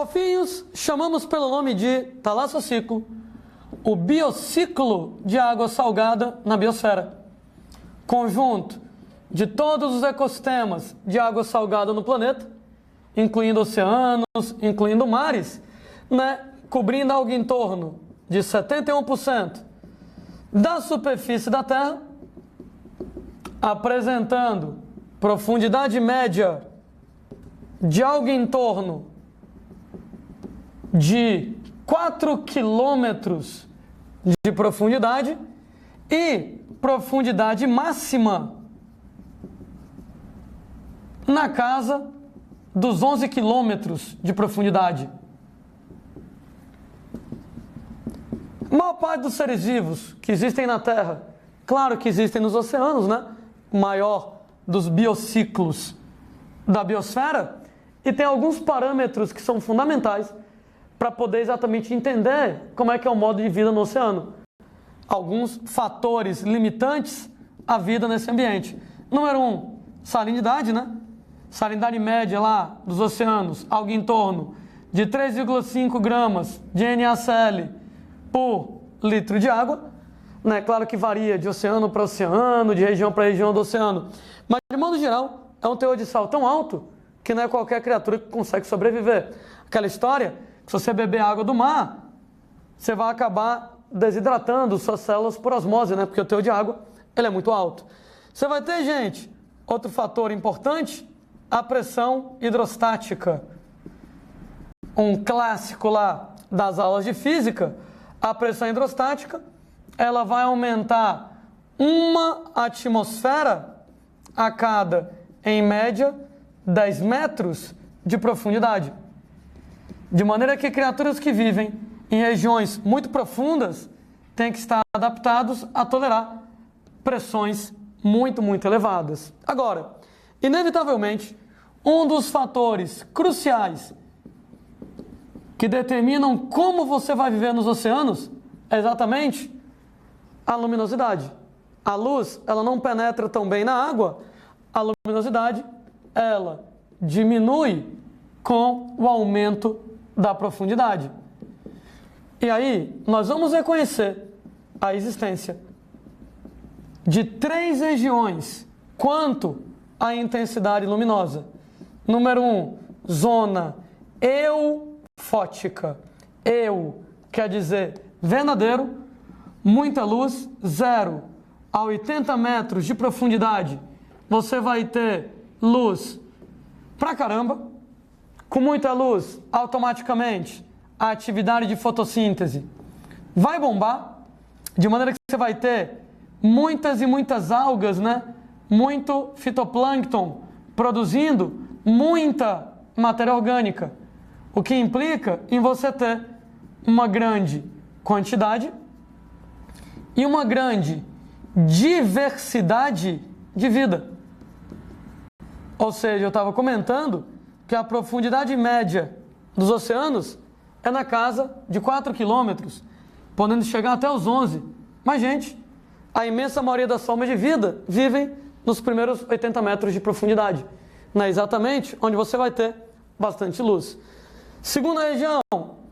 Fofinhos, chamamos pelo nome de talassociclo o biociclo de água salgada na biosfera. Conjunto de todos os ecossistemas de água salgada no planeta, incluindo oceanos, incluindo mares, cobrindo algo em torno de 71% da superfície da Terra, apresentando profundidade média de algo em torno de 4 quilômetros de profundidade e profundidade máxima na casa dos 11 quilômetros de profundidade. A maior parte dos seres vivos que existem na Terra, claro que existem nos oceanos, o maior dos biociclos da biosfera, e tem alguns parâmetros que são fundamentais para poder exatamente entender como é que é o modo de vida no oceano. Alguns fatores limitantes à vida nesse ambiente. Número 1, salinidade, Salinidade média lá dos oceanos, algo em torno de 3,5 gramas de NaCl por litro de água. Claro que varia de oceano para oceano, de região para região do oceano. Mas, de modo geral, é um teor de sal tão alto que não é qualquer criatura que consegue sobreviver. Aquela história que se você beber água do mar, você vai acabar desidratando suas células por osmose, porque o teor de água ele é muito alto. Você vai ter, gente, outro fator importante, a pressão hidrostática. Um clássico lá das aulas de física, a pressão hidrostática, ela vai aumentar 1 atmosfera a cada, em média, 10 metros de profundidade. De maneira que criaturas que vivem em regiões muito profundas têm que estar adaptados a tolerar pressões muito, muito elevadas. Agora, inevitavelmente, um dos fatores cruciais que determinam como você vai viver nos oceanos é exatamente a luminosidade. A luz, ela não penetra tão bem na água, a luminosidade, ela diminui com o aumento da profundidade. E aí, nós vamos reconhecer a existência de 3 regiões quanto à intensidade luminosa. Número 1, zona eufótica. Eu quer dizer verdadeiro, muita luz, 0 a 80 metros de profundidade. Você vai ter luz pra caramba. Com muita luz, automaticamente, a atividade de fotossíntese vai bombar, de maneira que você vai ter muitas e muitas algas, muito fitoplâncton, produzindo muita matéria orgânica, o que implica em você ter uma grande quantidade e uma grande diversidade de vida. Ou seja, eu estava comentando que a profundidade média dos oceanos é na casa de 4 quilômetros, podendo chegar até os 11. Mas, gente, a imensa maioria das formas de vida vivem nos primeiros 80 metros de profundidade. Não é exatamente onde você vai ter bastante luz. Segunda região,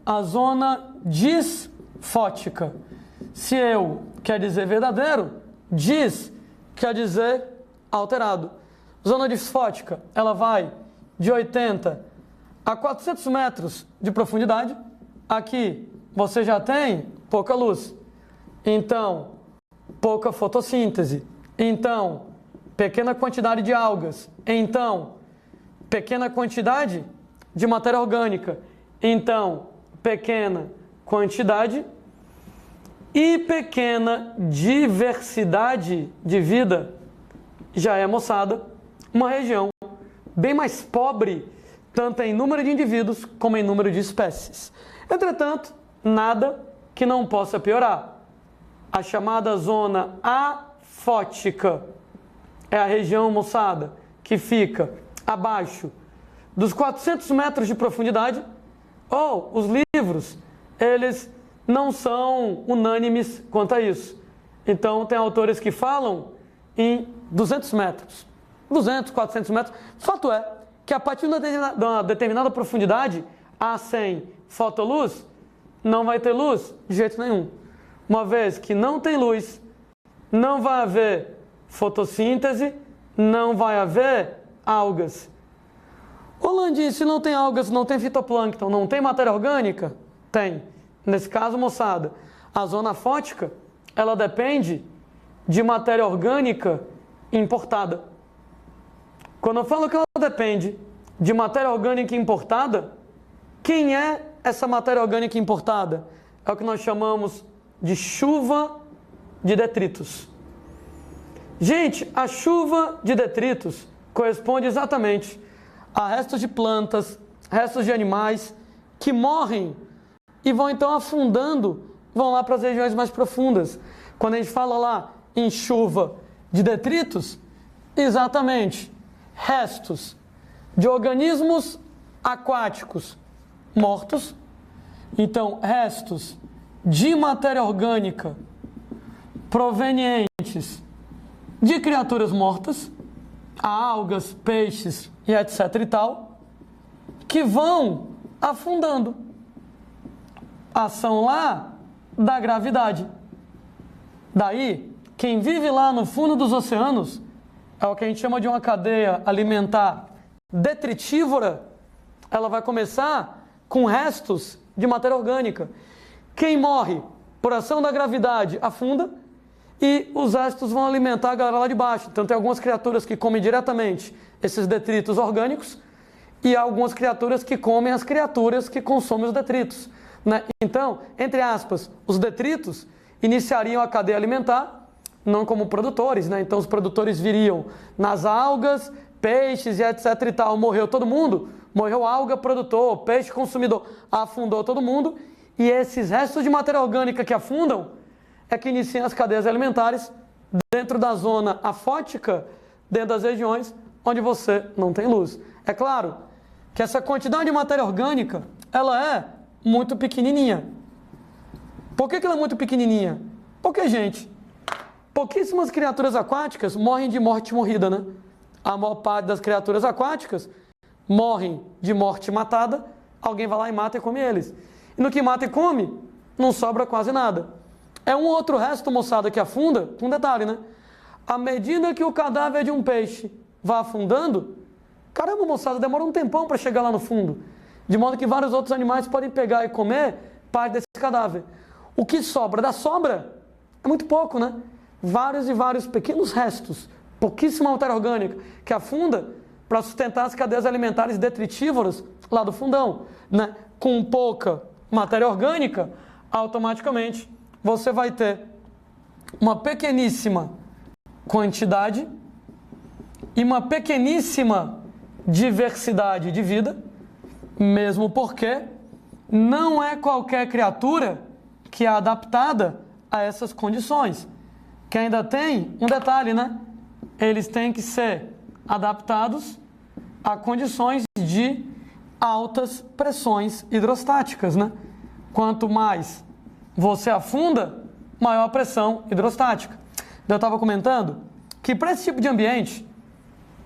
a zona disfótica. Se eu quer dizer verdadeiro, dis quer dizer alterado. Zona disfótica, ela vai de 80 a 400 metros de profundidade. Aqui você já tem pouca luz, então pouca fotossíntese, então pequena quantidade de algas, então pequena quantidade de matéria orgânica, então pequena quantidade e pequena diversidade de vida. Já é, moçada, uma região bem mais pobre, tanto em número de indivíduos como em número de espécies. Entretanto, nada que não possa piorar. A chamada zona afótica é a região, moçada, que fica abaixo dos 400 metros de profundidade. Os livros, eles não são unânimes quanto a isso. Então, tem autores que falam em 200 metros. 200, 400 metros. Fato é que a partir de uma determinada profundidade, sem fotoluz, não vai ter luz de jeito nenhum. Uma vez que não tem luz, não vai haver fotossíntese, não vai haver algas. Ô Landim, se não tem algas, não tem fitoplâncton, não tem matéria orgânica? Tem. Nesse caso, moçada, a zona fótica, ela depende de matéria orgânica importada. Quando eu falo que ela depende de matéria orgânica importada, quem é essa matéria orgânica importada? É o que nós chamamos de chuva de detritos. Gente, a chuva de detritos corresponde exatamente a restos de plantas, restos de animais que morrem e vão então afundando, vão lá para as regiões mais profundas. Quando a gente fala lá em chuva de detritos, exatamente, restos de organismos aquáticos mortos, então restos de matéria orgânica provenientes de criaturas mortas, algas, peixes e etc e tal, que vão afundando. Ação lá da gravidade. Daí, quem vive lá no fundo dos oceanos é o que a gente chama de uma cadeia alimentar detritívora. Ela vai começar com restos de matéria orgânica. Quem morre por ação da gravidade afunda e os restos vão alimentar a galera lá de baixo. Então tem algumas criaturas que comem diretamente esses detritos orgânicos e algumas criaturas que comem as criaturas que consomem os detritos, né? Então, entre aspas, os detritos iniciariam a cadeia alimentar, não como produtores, né? Então os produtores viriam nas algas, peixes e etc e tal. Morreu todo mundo, morreu alga, produtor, peixe, consumidor, afundou todo mundo. E esses restos de matéria orgânica que afundam é que iniciam as cadeias alimentares dentro da zona afótica, dentro das regiões onde você não tem luz. É claro que essa quantidade de matéria orgânica, ela é muito pequenininha. Por que ela é muito pequenininha? Porque, gente, pouquíssimas criaturas aquáticas morrem de morte morrida, né? A maior parte das criaturas aquáticas morrem de morte matada, alguém vai lá e mata e come eles. E no que mata e come, não sobra quase nada. É um outro resto, moçada, que afunda, um detalhe, né? À medida que o cadáver de um peixe vai afundando, caramba, moçada, demora um tempão para chegar lá no fundo. De modo que vários outros animais podem pegar e comer parte desse cadáver. O que sobra da sobra é muito pouco, né? Vários e vários pequenos restos, pouquíssima matéria orgânica, que afunda para sustentar as cadeias alimentares detritívoras lá do fundão, né? Com pouca matéria orgânica, automaticamente você vai ter uma pequeníssima quantidade e uma pequeníssima diversidade de vida, mesmo porque não é qualquer criatura que é adaptada a essas condições. Que ainda tem um detalhe, né? Eles têm que ser adaptados a condições de altas pressões hidrostáticas, né? Quanto mais você afunda, maior a pressão hidrostática. Eu estava comentando que para esse tipo de ambiente,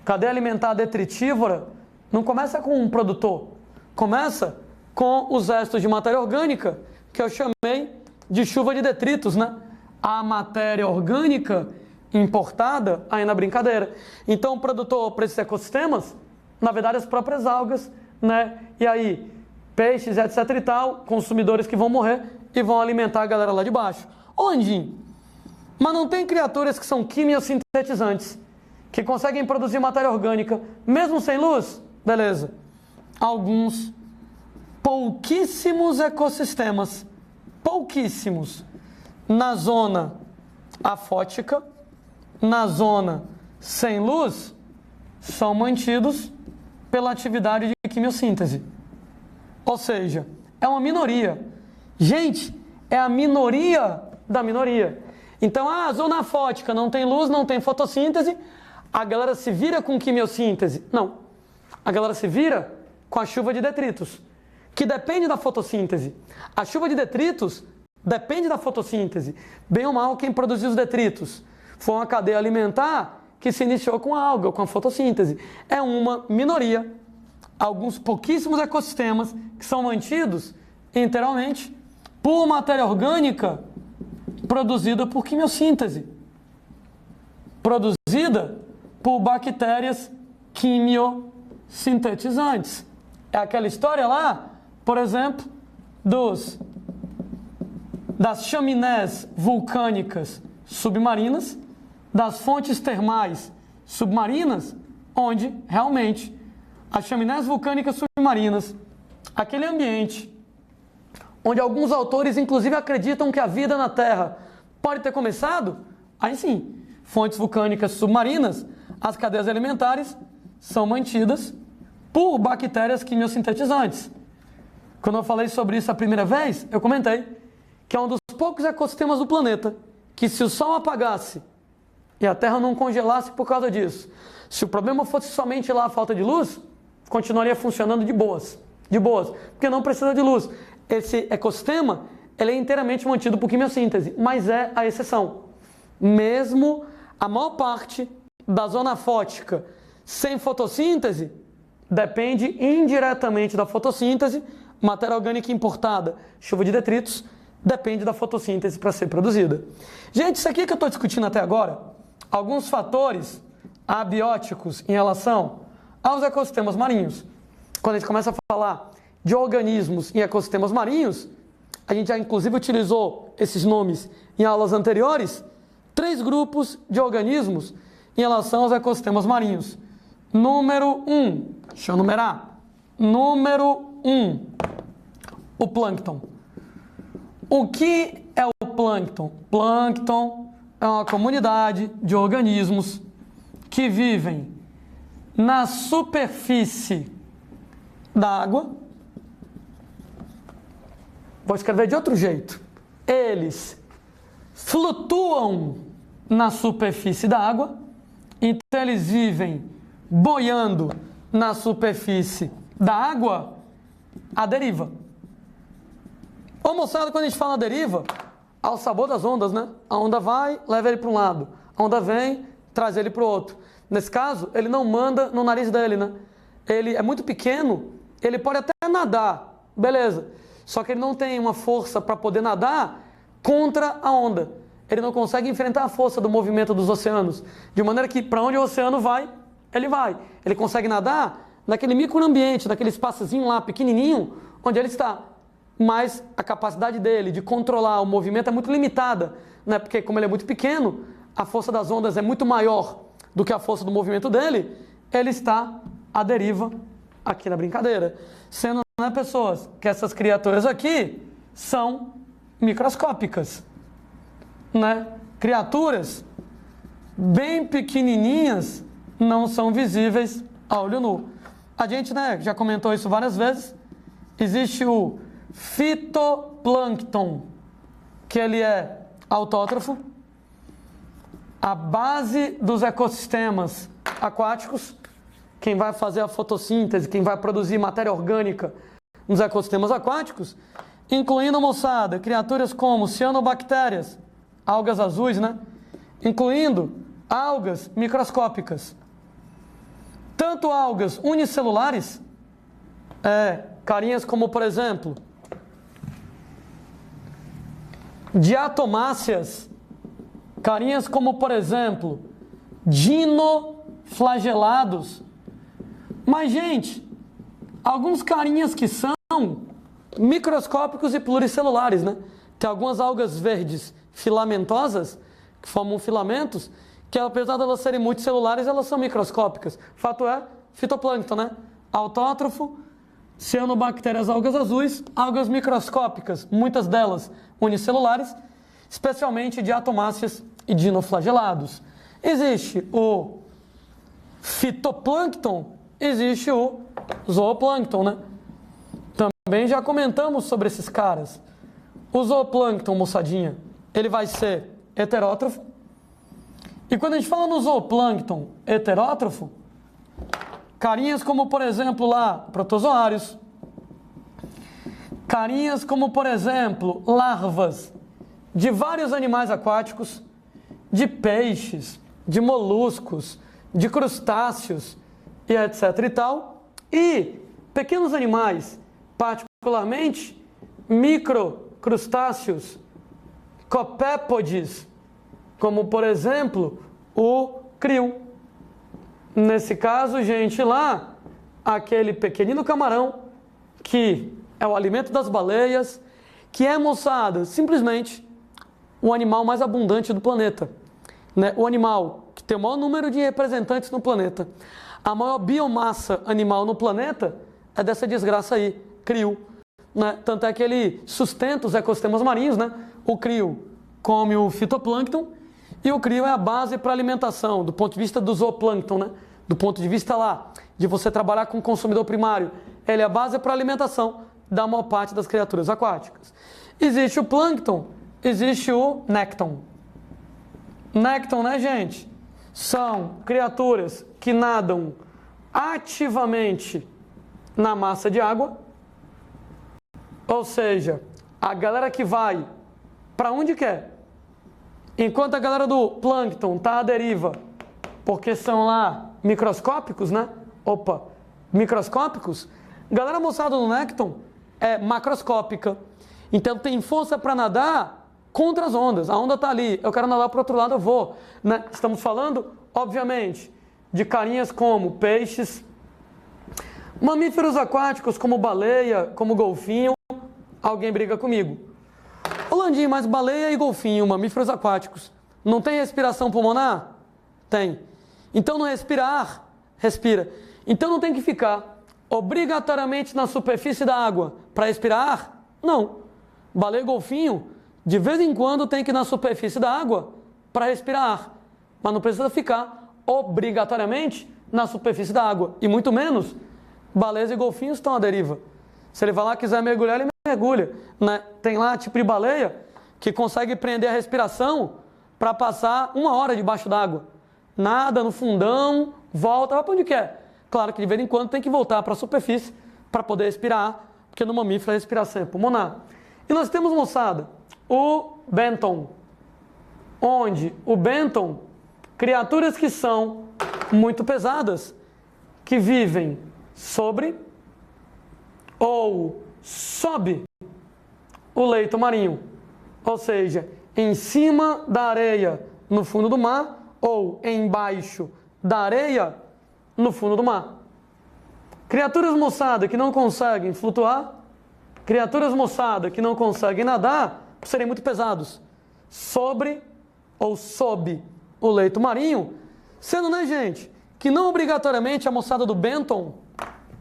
cadeia alimentar detritívora não começa com um produtor, começa com os restos de matéria orgânica, que eu chamei de chuva de detritos, né? A matéria orgânica importada aí na brincadeira. Então o produtor para esses ecossistemas, na verdade as próprias algas, né? E aí, peixes, etc e tal, consumidores que vão morrer e vão alimentar a galera lá de baixo. Onde? Mas não tem criaturas que são quimiosintetizantes, que conseguem produzir matéria orgânica, mesmo sem luz? Beleza. Alguns, pouquíssimos ecossistemas, pouquíssimos, na zona afótica, na zona sem luz, são mantidos pela atividade de quimiossíntese. Ou seja, é uma minoria. Gente, é a minoria da minoria. Então, a zona afótica não tem luz, não tem fotossíntese, a galera se vira com quimiossíntese? Não. A galera se vira com a chuva de detritos, que depende da fotossíntese. A chuva de detritos depende da fotossíntese. Bem ou mal, quem produziu os detritos foi uma cadeia alimentar que se iniciou com a alga, com a fotossíntese. É uma minoria alguns pouquíssimos ecossistemas que são mantidos inteiramente por matéria orgânica produzida por quimiossíntese, produzida por bactérias quimiosintetizantes. É aquela história lá, por exemplo, das chaminés vulcânicas submarinas, das fontes termais submarinas, onde realmente as chaminés vulcânicas submarinas, aquele ambiente onde alguns autores inclusive acreditam que a vida na Terra pode ter começado, aí sim, fontes vulcânicas submarinas, as cadeias alimentares são mantidas por bactérias quimiosintetizantes. Quando eu falei sobre isso a primeira vez, eu comentei que é um dos poucos ecossistemas do planeta que, se o Sol apagasse e a Terra não congelasse por causa disso, se o problema fosse somente lá a falta de luz, continuaria funcionando de boas, porque não precisa de luz. Esse ecossistema, ele é inteiramente mantido por quimiossíntese, mas é a exceção. Mesmo a maior parte da zona fótica sem fotossíntese depende indiretamente da fotossíntese. Matéria orgânica importada, chuva de detritos, depende da fotossíntese para ser produzida. Gente, isso aqui que eu estou discutindo até agora, alguns fatores abióticos em relação aos ecossistemas marinhos. Quando a gente começa a falar de organismos em ecossistemas marinhos, a gente já inclusive utilizou esses nomes em aulas anteriores, 3 grupos de organismos em relação aos ecossistemas marinhos. Número 1, deixa eu numerar. Número 1, o plâncton. O que é o plâncton? Plâncton é uma comunidade de organismos que vivem na superfície da água. Vou escrever de outro jeito. Eles flutuam na superfície da água, então eles vivem boiando na superfície da água à deriva. Ô moçada, quando a gente fala deriva, ao sabor das ondas, né? A onda vai, leva ele para um lado. A onda vem, traz ele para o outro. Nesse caso, ele não manda no nariz dele, né? Ele é muito pequeno, ele pode até nadar, beleza. Só que ele não tem uma força para poder nadar contra a onda. Ele não consegue enfrentar a força do movimento dos oceanos. De maneira que, para onde o oceano vai, ele vai. Ele consegue nadar naquele microambiente, naquele espaçozinho lá, pequenininho, onde ele está. Mas a capacidade dele de controlar o movimento é muito limitada, né? Porque como ele é muito pequeno, a força das ondas é muito maior do que a força do movimento dele, ele está à deriva aqui na brincadeira. Sendo, né, pessoas, que essas criaturas aqui são microscópicas, né? Criaturas bem pequenininhas, não são visíveis a olho nu. A gente, né, já comentou isso várias vezes. Existe o fitoplâncton, que ele é autótrofo. A base dos ecossistemas aquáticos, quem vai fazer a fotossíntese, quem vai produzir matéria orgânica nos ecossistemas aquáticos, incluindo, moçada, criaturas como cianobactérias, algas azuis, né? Incluindo algas microscópicas. Tanto algas unicelulares, carinhas como, por exemplo, diatomáceas, carinhas como, por exemplo, dinoflagelados. Mas, gente, alguns carinhas que são microscópicos e pluricelulares, né? Tem algumas algas verdes filamentosas, que formam filamentos, que apesar de elas serem multicelulares, elas são microscópicas. Fato é, fitoplâncton, né? Autótrofo, cianobactérias, algas azuis, algas microscópicas, muitas delas unicelulares, especialmente diatomáceas e dinoflagelados. Existe o fitoplâncton, existe o zooplâncton, né? Também já comentamos sobre esses caras. O zooplâncton, moçadinha, ele vai ser heterótrofo. E quando a gente fala no zooplâncton heterótrofo, carinhas como, por exemplo, lá, protozoários. Carinhas como, por exemplo, larvas de vários animais aquáticos, de peixes, de moluscos, de crustáceos e etc e tal. E pequenos animais, particularmente microcrustáceos, copépodes, como por exemplo o krill. Nesse caso, gente, lá, aquele pequenino camarão que é o alimento das baleias, que é, moçada, simplesmente o animal mais abundante do planeta, né? O animal que tem o maior número de representantes no planeta, a maior biomassa animal no planeta é dessa desgraça aí, krill, né? Tanto é que ele sustenta os ecossistemas marinhos, né? O krill come o fitoplâncton e o krill é a base para a alimentação, do ponto de vista do zooplâncton, né? Do ponto de vista lá, de você trabalhar com o consumidor primário, ele é a base para a alimentação da maior parte das criaturas aquáticas. Existe o plâncton, existe o nécton. Nécton, né, gente? São criaturas que nadam ativamente na massa de água, ou seja, a galera que vai para onde quer, enquanto a galera do plâncton está à deriva, porque são lá microscópicos, né? Microscópicos. Galera moçada no nécton é macroscópica. Então tem força para nadar contra as ondas. A onda está ali, eu quero nadar para o outro lado, eu vou, né? Estamos falando, obviamente, de carinhas como peixes, mamíferos aquáticos como baleia, como golfinho. Alguém briga comigo. Ô Landim, mas baleia e golfinho, mamíferos aquáticos, não tem respiração pulmonar? Tem. Então não respirar, respira. Então não tem que ficar obrigatoriamente na superfície da água para respirar? Não. Baleia e golfinho, de vez em quando tem que ir na superfície da água para respirar, mas não precisa ficar obrigatoriamente na superfície da água. E muito menos, baleias e golfinhos estão à deriva. Se ele vai lá e quiser mergulhar, ele mergulha, né? Tem lá tipo de baleia que consegue prender a respiração para passar 1 hora debaixo d'água. Nada no fundão, volta, vai para onde quer. Claro que de vez em quando tem que voltar para a superfície para poder respirar, porque no mamífero a respiração é pulmonar. E nós temos, moçada, o benton, onde o benton, criaturas que são muito pesadas, que vivem sobre ou sob o leito marinho, ou seja, em cima da areia no fundo do mar ou embaixo da areia no fundo do mar. Criaturas, moçada, que não conseguem flutuar, criaturas, moçada, que não conseguem nadar, por serem muito pesados, sobre ou sob o leito marinho, sendo, né, gente, que não obrigatoriamente a moçada do benton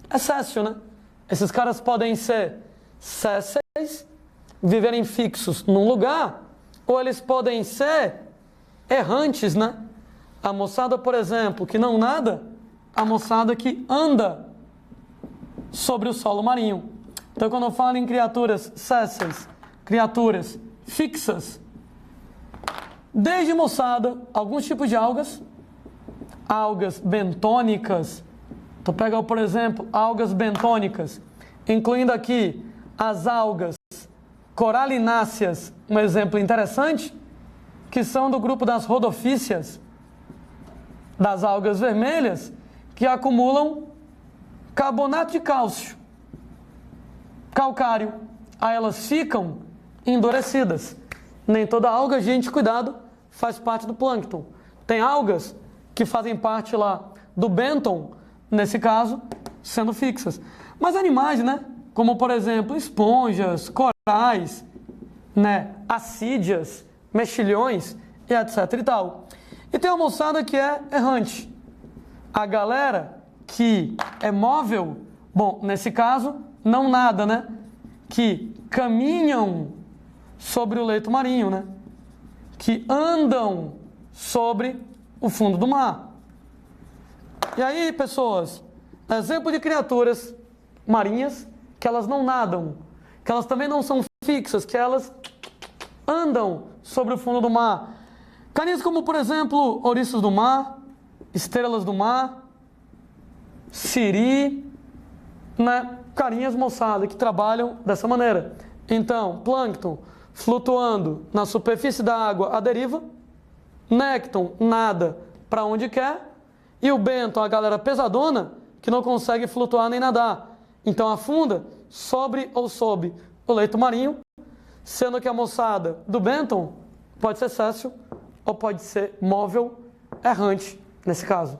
é céssio, né? Esses caras podem ser sésseis, viverem fixos num lugar, ou eles podem ser errantes, né? A moçada, por exemplo, que não nada, a moçada que anda sobre o solo marinho. Então, quando eu falo em criaturas sésseis, criaturas fixas, desde, moçada, alguns tipos de algas, algas bentônicas. Então, pega, por exemplo, algas bentônicas, incluindo aqui as algas coralináceas, um exemplo interessante, que são do grupo das rodofícias, das algas vermelhas, que acumulam carbonato de cálcio, calcário. Aí elas ficam endurecidas. Nem toda alga, gente, cuidado, faz parte do plâncton. Tem algas que fazem parte lá do benton, nesse caso, sendo fixas. Mas animais, né? Como, por exemplo, esponjas, corais, né? Assídeas, mexilhões e etc e tal. E tem uma moçada que é errante. A galera que é móvel, bom, nesse caso, não nada, né? Que caminham sobre o leito marinho, né? Que andam sobre o fundo do mar. E aí, pessoas, exemplo de criaturas marinhas que elas não nadam, que elas também não são fixas, que elas andam sobre o fundo do mar. Carinhas como, por exemplo, ouriços do mar, estrelas do mar, siri, né? Carinhas, moçada, que trabalham dessa maneira. Então, plâncton flutuando na superfície da água à deriva, nécton nada para onde quer, e o benton, a galera pesadona, que não consegue flutuar nem nadar. Então afunda sobre ou sob o leito marinho, sendo que a moçada do Benton pode ser séssil ou pode ser móvel, errante, nesse caso.